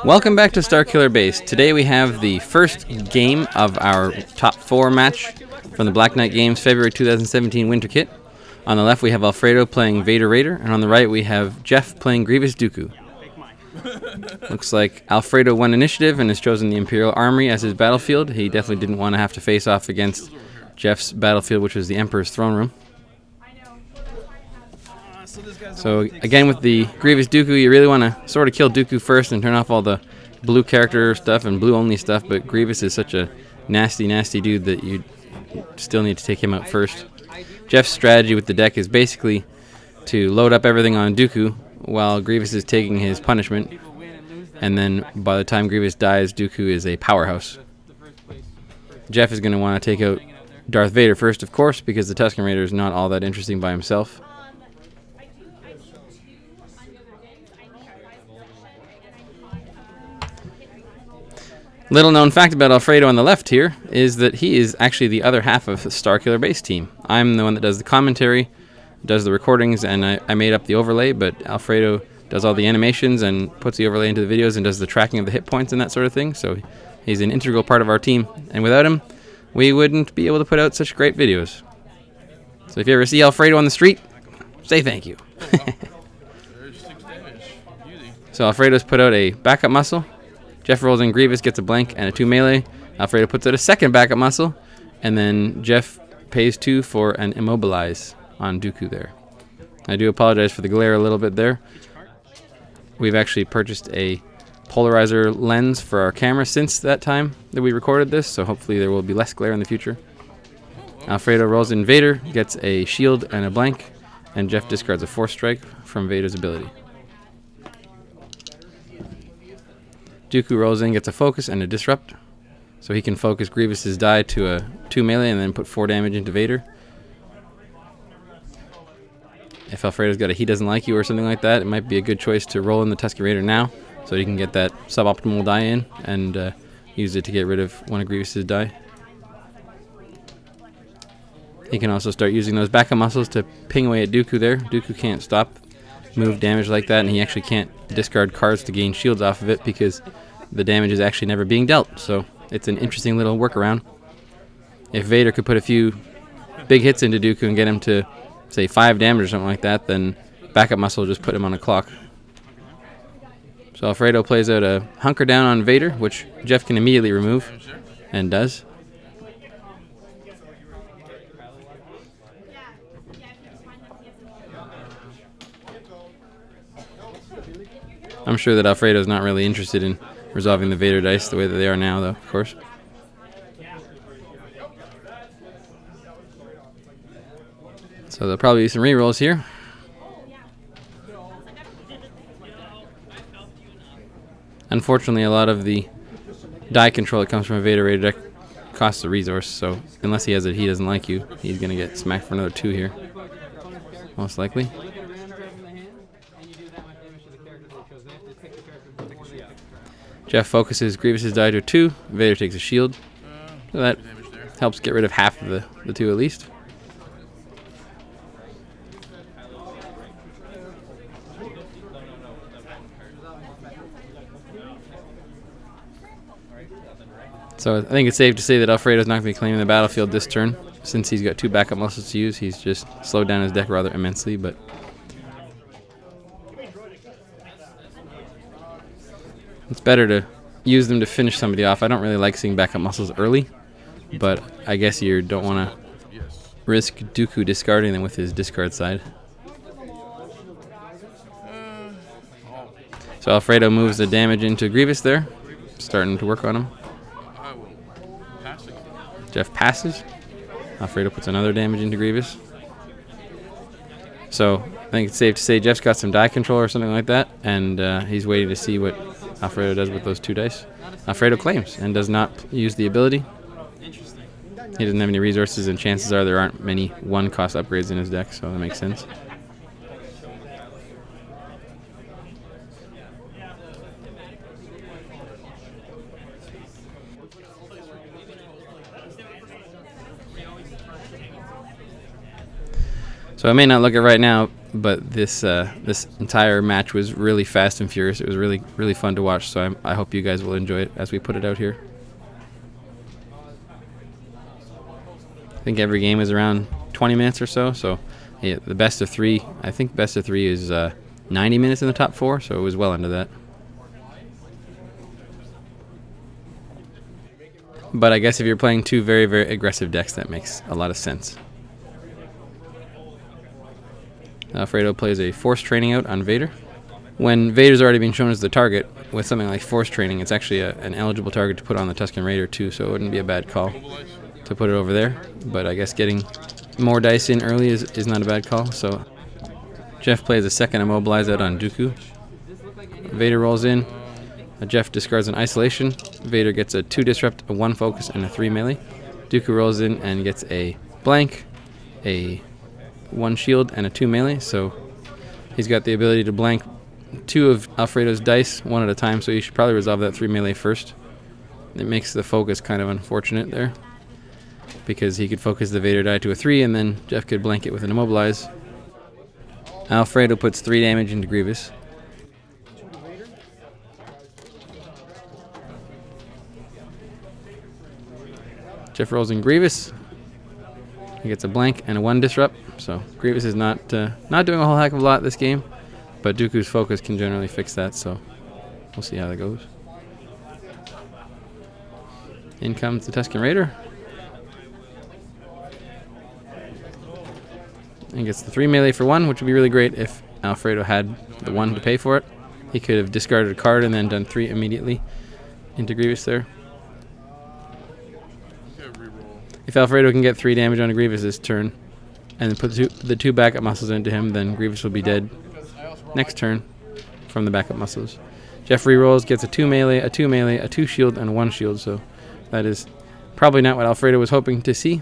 Welcome back to Starkiller Base. Today we have the first game of our top 4 match from the Black Knight Games February 2017 Winter Kit. On the left we have Alfredo playing Vader Raider, and on the right we have Jeff playing Grievous Dooku. Looks like Alfredo won initiative and has chosen the Imperial Armory as his battlefield. He definitely didn't want to have to face off against Jeff's battlefield, which was the Emperor's throne room. So again, with the Grievous Dooku, you really want to sort of kill Dooku first and turn off all the blue character stuff and blue only stuff, but Grievous is such a nasty, nasty dude that you still need to take him out first. Jeff's strategy with the deck is basically to load up everything on Dooku while Grievous is taking his punishment, and then by the time Grievous dies, Dooku is a powerhouse. Jeff is going to want to take out Darth Vader first, of course, because the Tusken Raider is not all that interesting by himself. Little known fact about Alfredo on the left here is that he is actually the other half of the Starkiller Base team. I'm the one that does the commentary, does the recordings, and I made up the overlay, but Alfredo does all the animations and puts the overlay into the videos and does the tracking of the hit points and that sort of thing. So he's an integral part of our team, and without him, we wouldn't be able to put out such great videos. So if you ever see Alfredo on the street, say thank you. So Alfredo's put out a backup muscle. Jeff rolls in Grievous, gets a blank and a 2 melee. Alfredo puts out a second backup muscle, and then Jeff pays 2 for an immobilize on Dooku there. I do apologize for the glare a little bit there. We've actually purchased a polarizer lens for our camera since that time that we recorded this, so hopefully there will be less glare in the future. Alfredo rolls in Vader, gets a shield and a blank, and Jeff discards a Force Strike from Vader's ability. Dooku rolls in, gets a focus and a disrupt, so he can focus Grievous's die to a 2 melee and then put 4 damage into Vader. If Alfredo's got a he doesn't like you or something like that, it might be a good choice to roll in the Tusken Raider now, so he can get that suboptimal die in and use it to get rid of one of Grievous's die. He can also start using those backup muscles to ping away at Dooku there. Dooku can't stop move damage like that, and he actually can't discard cards to gain shields off of it because the damage is actually never being dealt. So it's an interesting little workaround. If Vader could put a few big hits into Dooku and get him to, say, 5 damage or something like that, then backup muscle will just put him on a clock. So Alfredo plays out a hunker down on Vader, which Jeff can immediately remove, and does. I'm sure that Alfredo's not really interested in resolving the Vader dice the way that they are now, though, of course. So there'll probably be some rerolls here. Unfortunately, a lot of the die control that comes from a Vader Raider deck costs a resource, so unless he has a he doesn't like you, he's going to get smacked for another 2 here. Most likely. Jeff focuses Grievous's die to a 2. Vader takes a shield. So that helps get rid of half of the 2 at least. So I think it's safe to say that Alfredo's not going to be claiming the battlefield this turn. Since he's got 2 backup muscles to use, he's just slowed down his deck rather immensely, but it's better to use them to finish somebody off. I don't really like seeing backup muscles early, but I guess you don't want to risk Dooku discarding them with his discard side. So Alfredo moves the damage into Grievous there, starting to work on him. Jeff passes. Alfredo puts another damage into Grievous. So I think it's safe to say Jeff's got some die control or something like that, and he's waiting to see what Alfredo does with those 2 dice. Alfredo claims and does not use the ability. He doesn't have any resources, and chances are there aren't many 1-cost upgrades in his deck, so that makes sense. So I may not look it right now, but this this entire match was really fast and furious. It was really fun to watch. So I hope you guys will enjoy it as we put it out here. I think every game is around 20 minutes or so. So yeah, the best of 3. I think best of 3 is 90 minutes in the top 4. So it was well into that. But I guess if you're playing 2 very aggressive decks, that makes a lot of sense. Alfredo plays a Force Training out on Vader. When Vader's already been shown as the target, with something like Force Training, it's actually an eligible target to put on the Tusken Raider too, so it wouldn't be a bad call to put it over there. But I guess getting more dice in early is not a bad call. So Jeff plays a second Immobilize out on Dooku. Vader rolls in. Jeff discards an Isolation. Vader gets a 2 Disrupt, a 1 Focus, and a 3 Melee. Dooku rolls in and gets a blank, a 1 shield, and a 2 melee, so he's got the ability to blank 2 of Alfredo's dice, 1 at a time, so you should probably resolve that 3 melee first. It makes the focus kind of unfortunate there, because he could focus the Vader die to a 3, and then Jeff could blank it with an Immobilize. Alfredo puts 3 damage into Grievous. Jeff rolls in Grievous. He gets a blank and a 1 Disrupt, so Grievous is not doing a whole heck of a lot this game, but Dooku's focus can generally fix that, so we'll see how that goes. In comes the Tusken Raider. And gets the 3 melee for 1, which would be really great if Alfredo had the 1 to pay for it. He could have discarded a card and then done 3 immediately into Grievous there. If Alfredo can get 3 damage on a Grievous this turn, and then put the 2 backup muscles into him, then Grievous will be dead next turn from the backup muscles. Jeff rerolls, gets a 2 melee, a 2 melee, a 2 shield, and a 1 shield, so that is probably not what Alfredo was hoping to see.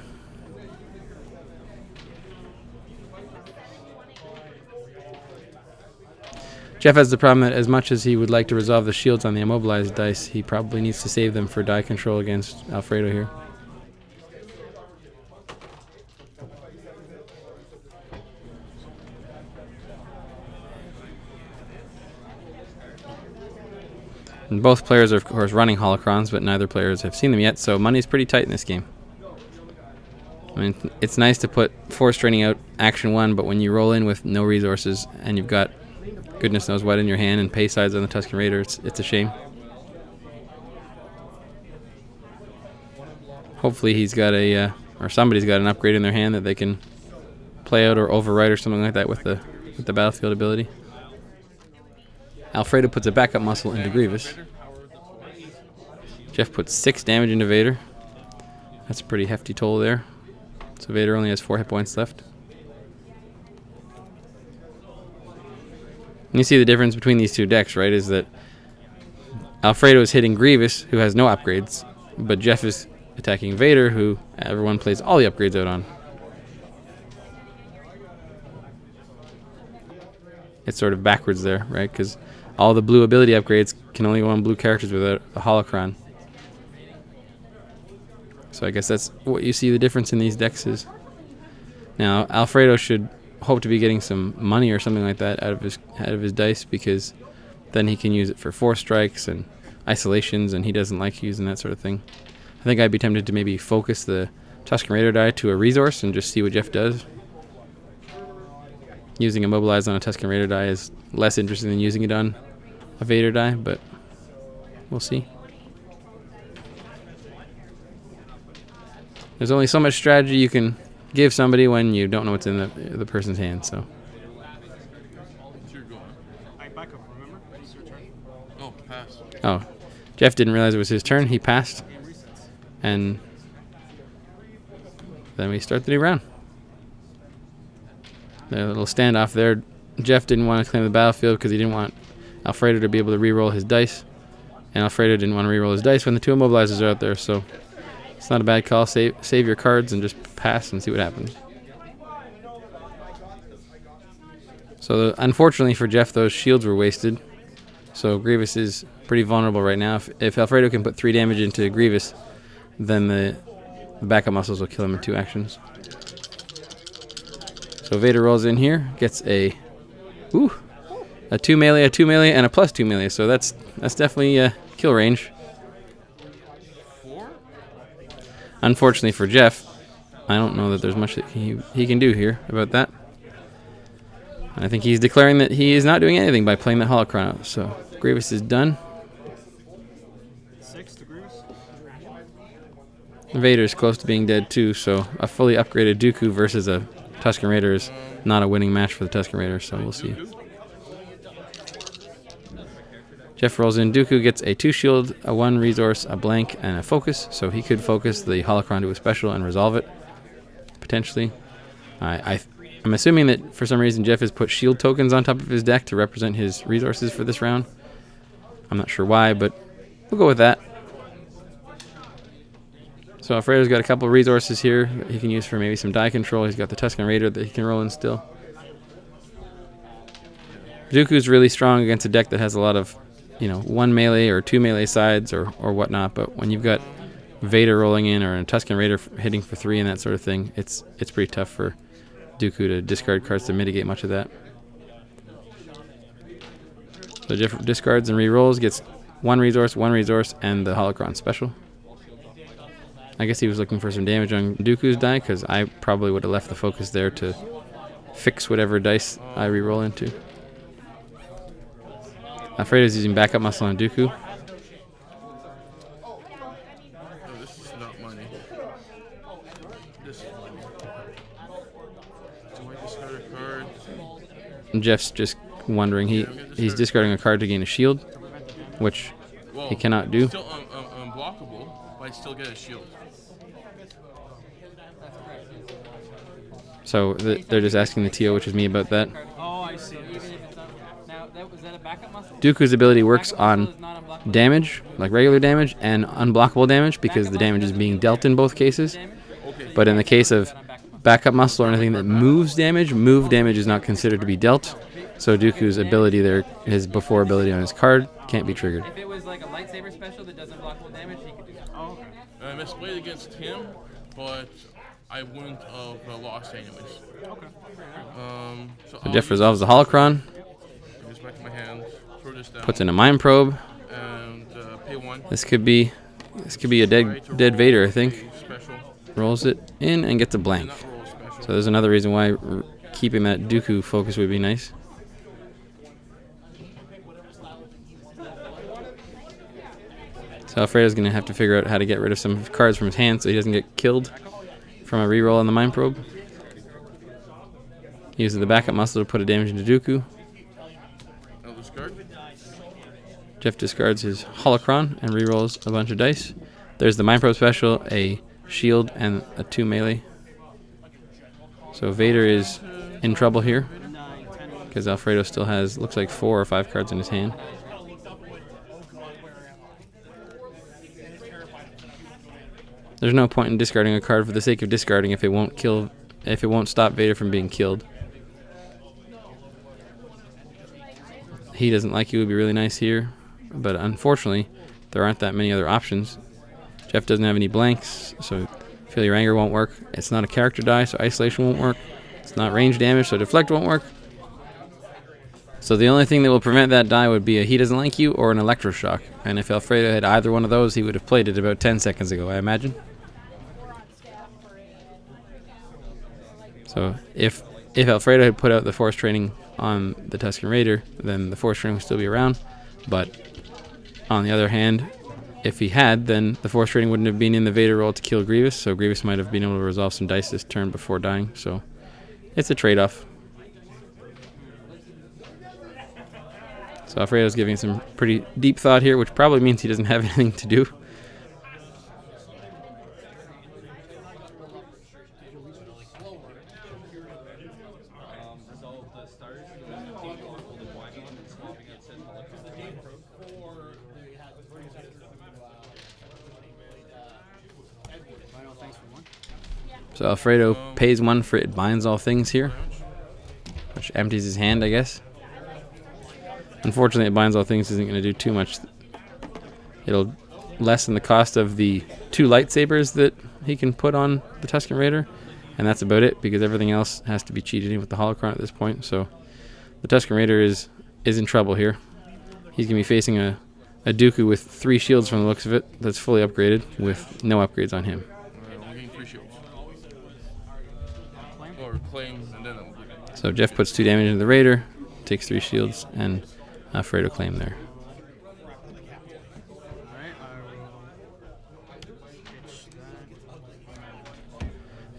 Jeff has the problem that as much as he would like to resolve the shields on the immobilized dice, he probably needs to save them for die control against Alfredo here. And both players are, of course, running holocrons, but neither players have seen them yet, so money's pretty tight in this game. I mean, it's nice to put Force Training out action 1, but when you roll in with no resources and you've got goodness knows what in your hand and pay sides on the Tusken Raider, it's a shame. Hopefully he's got or somebody's got an upgrade in their hand that they can play out or overwrite or something like that with the battlefield ability. Alfredo puts a backup muscle into Grievous. Jeff puts 6 damage into Vader. That's a pretty hefty toll there. So Vader only has 4 hit points left. And you see the difference between these two decks, right? Is that Alfredo is hitting Grievous, who has no upgrades, but Jeff is attacking Vader, who everyone plays all the upgrades out on. It's sort of backwards there, right? Because all the blue ability upgrades can only go on blue characters without a holocron. So I guess that's what you see the difference in these decks is. Now Alfredo should hope to be getting some money or something like that out of his dice, because then he can use it for force strikes and isolations, and he doesn't like using that sort of thing. I think I'd be tempted to maybe focus the Tusken Raider die to a resource and just see what Jeff does. Using Immobilize on a Tusken Raider die is less interesting than using it on a Vader die, but we'll see. There's only so much strategy you can give somebody when you don't know what's in the person's hand, so. Oh, Jeff didn't realize it was his turn. He passed. And then we start the new round. A little standoff there. Jeff didn't want to claim the battlefield because he didn't want Alfredo to be able to re-roll his dice. And Alfredo didn't want to re-roll his dice when the 2 immobilizers are out there, so it's not a bad call. Save your cards and just pass and see what happens. So unfortunately for Jeff, those shields were wasted. So Grievous is pretty vulnerable right now. If Alfredo can put 3 damage into Grievous, then the backup muscles will kill him in 2 actions. So Vader rolls in here, gets a 2 melee, a 2 melee, and a +2 melee. So that's definitely kill range. Unfortunately for Jeff, I don't know that there's much that he can do here about that. And I think he's declaring that he is not doing anything by playing the holocron out. So Grievous is done. 6 to Grievous. Vader's close to being dead too, so a fully upgraded Dooku versus a Tusken Raider is not a winning match for the Tusken Raider, so we'll see. Jeff rolls in. Dooku gets a 2 shield, a 1 resource, a blank, and a focus, so he could focus the holocron to a special and resolve it, potentially. I'm assuming that for some reason Jeff has put shield tokens on top of his deck to represent his resources for this round. I'm not sure why, but we'll go with that. So Alfredo's got a couple of resources here that he can use for maybe some die control. He's got the Tusken Raider that he can roll in still. Dooku's really strong against a deck that has a lot of, 1 melee or 2 melee sides or whatnot, but when you've got Vader rolling in or a Tusken Raider hitting for 3 and that sort of thing, it's pretty tough for Dooku to discard cards to mitigate much of that. So Jeff discards and re-rolls, gets 1 resource, and the holocron special. I guess he was looking for some damage on Dooku's die, because I probably would have left the focus there to fix whatever dice I re-roll into. Alfredo's using backup muscle on Dooku. Oh, this is not money. This is money. Do I discard a card? And Jeff's just wondering. He's discarding a card to gain a shield, which he cannot do. Still unblockable, but I still get a shield. So they're just asking the TO, which is me, about that. Oh, I see. Now, was that a backup muscle? Dooku's ability works on damage, like regular damage, and unblockable damage, because the damage is being dealt in both cases. But in the case of backup muscle or anything that moves damage, move damage is not considered to be dealt. So Dooku's ability there, his before ability on his card, can't be triggered. If it was like a lightsaber special that does unblockable damage, he could do that. Oh, okay. I misplayed against him, but I wouldn't have lost anyways. Okay. So Jeff resolves the holocron, Goes back to my hand, throw this down, puts in a mind probe. and pay 1. This could be a dead Vader, I think. Special. Rolls it in and gets a blank. Not roll special. So there's another reason why keeping that Dooku focus would be nice. So Alfredo's going to have to figure out how to get rid of some cards from his hand so he doesn't get killed from a reroll on the mind probe. He uses the backup muscle to put a damage into Dooku. I'll discard. Jeff discards his holocron and rerolls a bunch of dice. There's the mind probe special, a shield, and a 2 melee. So Vader is in trouble here because Alfredo still has, looks like 4 or 5 cards in his hand. There's no point in discarding a card for the sake of discarding if it won't stop Vader from being killed. He doesn't like you would be really nice here, but unfortunately there aren't that many other options. Jeff doesn't have any blanks, so Feel Your Anger won't work. It's not a character die, so Isolation won't work. It's not range damage, so Deflect won't work. So the only thing that will prevent that die would be a He Doesn't Like You or an Electroshock. And if Alfredo had either one of those, he would have played it about 10 seconds ago, I imagine. So if Alfredo had put out the Force Training on the Tusken Raider, then the Force Training would still be around. But on the other hand, if he had, then the Force Training wouldn't have been in the Vader roll to kill Grievous, so Grievous might have been able to resolve some dice this turn before dying. So it's a trade-off. So Alfredo's giving some pretty deep thought here, which probably means he doesn't have anything to do. So Alfredo pays 1 for It Binds All Things here, which empties his hand, I guess. Unfortunately, It Binds All Things isn't going to do too much. It'll lessen the cost of the 2 lightsabers that he can put on the Tusken Raider, And that's about it, because everything else has to be cheated in with the holocron at this point. So the Tusken Raider is in trouble here. He's going to be facing a Dooku with 3 shields from the looks of it, that's fully upgraded with no upgrades on him. I'm getting 3 shields. Or claim, and then So Jeff puts 2 damage into the Raider, takes 3 shields, and Alfredo claim there.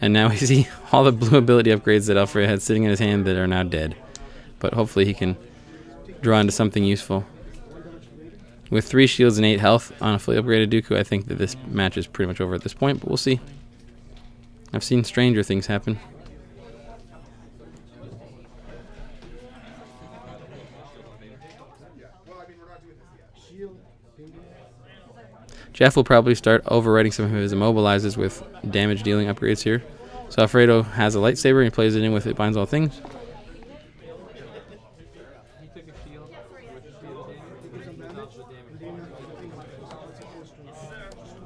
And now we see all the blue ability upgrades that Alfredo had sitting in his hand that are now dead. But hopefully he can draw into something useful. With 3 shields and 8 health on a fully upgraded Dooku, I think that this match is pretty much over at this point, but we'll see. I've seen stranger things happen. Jeff will probably start overriding some of his immobilizes with damage dealing upgrades here. So Alfredo has a lightsaber and he plays it in with It Binds All Things.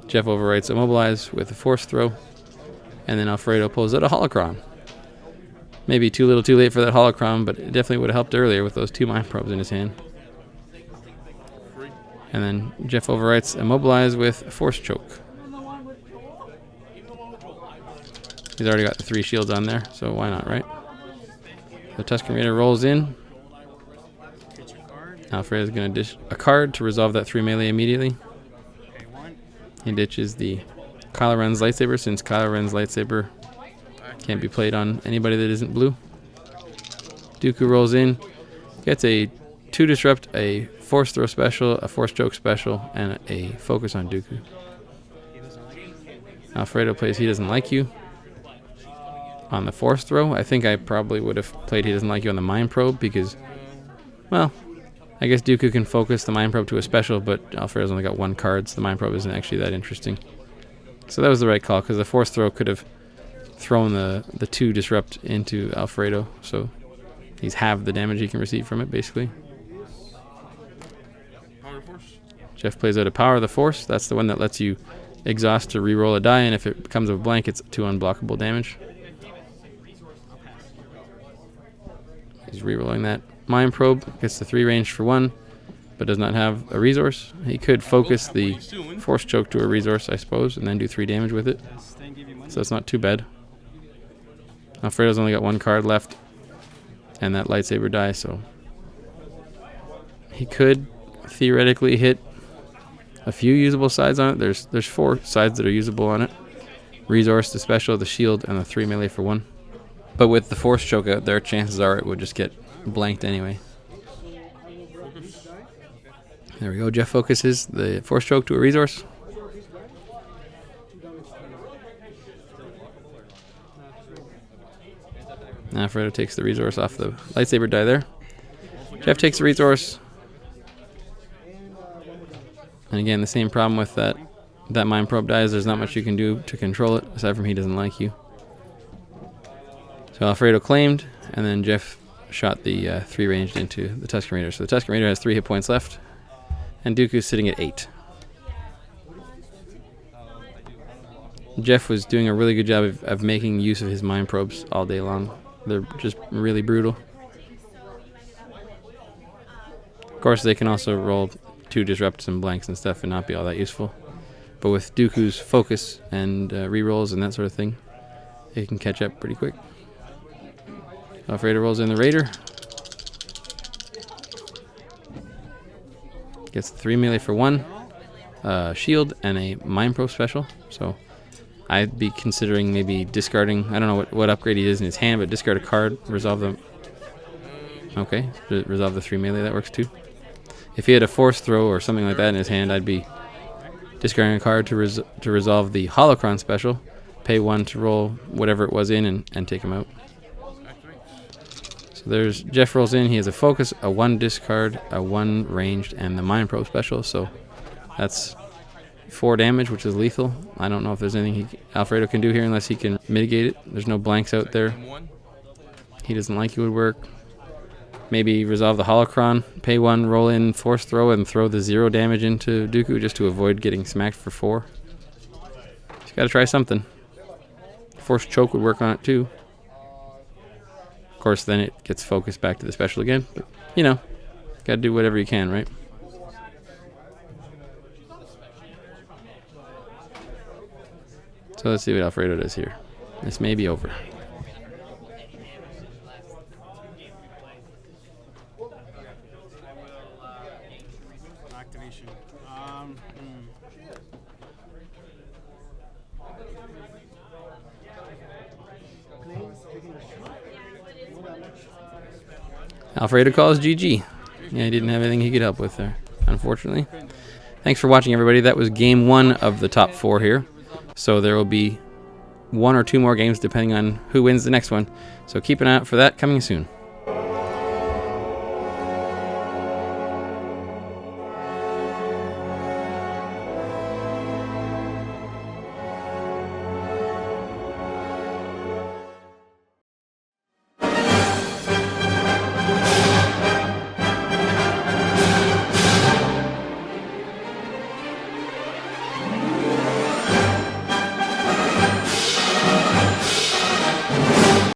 Jeff overwrites Immobilize with a Force Throw, and then Alfredo pulls out a Holocron. Maybe too little too late for that Holocron, but it definitely would have helped earlier with those 2 Mind Probes in his hand. And then Jeff overwrites Immobilize with a Force Choke. He's already got the 3 shields on there, so why not, right? The Tusken Raider rolls in. Alfredo's going to dish a card to resolve that 3 melee immediately. He ditches the Kylo Ren's lightsaber, since Kylo Ren's lightsaber can't be played on anybody that isn't blue. Dooku rolls in, gets a 2 disrupt, a Force Throw special, a Force Choke special, and a focus on Dooku. Alfredo plays He Doesn't Like You on the Force Throw. I think I probably would have played He Doesn't Like You on the Mind Probe because, well, I guess Dooku can focus the Mind Probe to a special, but Alfredo's only got 1 card, so the Mind Probe isn't actually that interesting. So that was the right call, because the Force Throw could have thrown the 2 disrupt into Alfredo, so he's halved the damage he can receive from it, basically. Power of Force. Jeff plays out a Power of the Force. That's the one that lets you exhaust to re-roll a die, and if it comes with a blank, it's 2 unblockable damage. He's re-rolling that. Mind Probe gets the 3 range for 1, but does not have a resource. He could focus the Force Choke to a resource, I suppose, and then do 3 damage with it. So it's not too bad. Alfredo's only got 1 card left, and that lightsaber die, so he could theoretically hit a few usable sides on it. There's 4 sides that are usable on it. Resource, the special, the shield, and the 3 melee for 1. But with the Force Choke out there, chances are it would just get blanked anyway. There we go. Jeff focuses the Force Choke to a resource. Alfredo takes the resource off the lightsaber die there. Jeff takes the resource. And again, the same problem with that Mind Probe die is there's not much you can do to control it, aside from He Doesn't Like You. So Alfredo claimed, and then Jeff shot the 3 ranged into the Tusken Raider. So the Tusken Raider has 3 hit points left, and Dooku's sitting at 8. Jeff was doing a really good job of making use of his Mind Probes all day long. They're just really brutal. Of course, they can also roll 2 disrupts and blanks and stuff and not be all that useful. But with Dooku's focus and rerolls and that sort of thing, it can catch up pretty quick. Alfredo rolls in the Raider. Gets 3 melee for 1, shield, and a Mind Probe special. So I'd be considering maybe discarding, I don't know what upgrade he is in his hand, but discard a card, resolve them. Okay, resolve the 3 melee, that works too. If he had a Force Throw or something like that in his hand, I'd be discarding a card to resolve the Holocron special, pay 1 to roll whatever it was in, and take him out. So there's Jeff rolls in, he has a focus, a 1 discard, a 1 ranged, and the Mind Probe special, so that's 4 damage, which is lethal. I don't know if there's anything Alfredo can do here unless he can mitigate it. There's no blanks out there. He Doesn't Like You would work. Maybe resolve the Holocron, pay 1, roll in, Force Throw, and throw the 0 damage into Dooku just to avoid getting smacked for 4. He's got to try something. Force choke would work on it too. Of course, then it gets focused back to the special again. But, you know, gotta do whatever you can, right? So let's see what Alfredo does here. This may be over. Activation. Alfredo calls GG. Yeah, he didn't have anything he could help with there, unfortunately. Thanks for watching, everybody. That was game 1 of the top 4 here. So there will be 1 or 2 more games depending on who wins the next one. So keep an eye out for that coming soon.